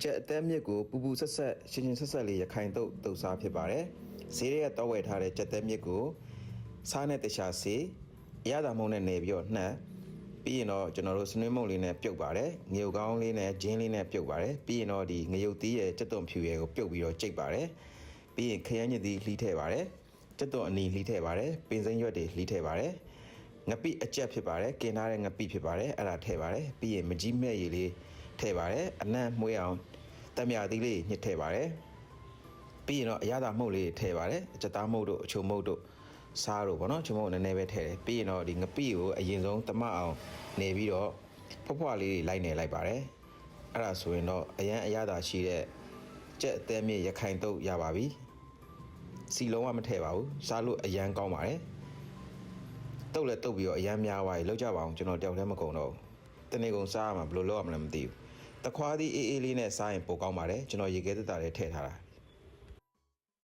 ချက်အသက်မြစ်ကိုပူပူဆက်ဆက်ရှင်ရှင်ဆက်ဆက်လေးရခိုင်တုတ်စားဖြစ်ပါတယ်ဈေးရဲတော့ဝယ်ထားတဲ့ချက်သက်မြစ်ကိုစားနဲ့တခြားစေအရသာမုံနဲ့နေပြီးတော့နှက်ပြီးရင်တော့ကျွန်တော်တို့စနွေးမုံလေးနဲ့ပြုတ်ပါတယ်ငရုတ်ကောင်းလေးနဲ့ဂျင်းလေးနဲ့ပြုတ်ပါတယ်ပြီးရင်တော့ဒီငရုတ်သီးရဲ့ကြက်သွန်ဖြူရဲ့ကိုပြုတ်ပြီးတော့ကြိတ်ပါတယ်ပြီးရင်ခရမ်းညစ်သီးလှီးထည့်ပါတယ်ကြက်သွန်အနီလှီးထည့်ပါတယ်ပင်စိမ်းရွက်တွေလှီးထည့်ပါတယ်ငပိအကျက်ဖြစ်ပါတယ်กินထားတဲ့ငပိဖြစ်ပါတယ်အဲ့ဒါထည့်ပါတယ်ပြီးရင်မကြီးမဲ့ရည်လေးထည့်ပါတယ်အနံ့မွေးအောင်တမြသီးလေးညှစ်ထည့်ပါတယ်ပြီးရင်တော့အရသာမှုတ်လေးထည့်ပါတယ်အချက်သားမှုတ်တို့အချုံမှုတ်တို့စားတို့ပေါ့နော်ချုံမှုတ်နည်းနည်းပဲထည့်တယ်ပြီးရင်တော့ဒီငပိကိုအရင်ဆုံးတမအောင်နေပြီးတော့ဖွားလေးတွေလိုက်နေလိုက်ပါတယ်အဲ့ဒါဆိုရင်တော့အရန်အရသာရှိတဲ့ကြက်အသေးမြင့်ရခိုင်တုတ်ရပါပြီစီလုံးဝမထည့်ပါဘူးစားလို့အရန်ကောင်းပါတယ်တုတ်လည်းတုတ်ပြီးတော့အရန်များသွားပြီလောက်ကြပါအောင်ကျွန်တော်တယောက်တည်းမကုန်တော့ဘူးတနေ့ကုန်စားရမှာဘယ်လိုလုပ်ရမလဲမသိဘူးတခွားသီးအေးအေးလေးနဲ့စားရင်ပိုကောင်းပါတယ်ကျွန်တော်ရေခဲတက်တာလေးထည့်ထားတာ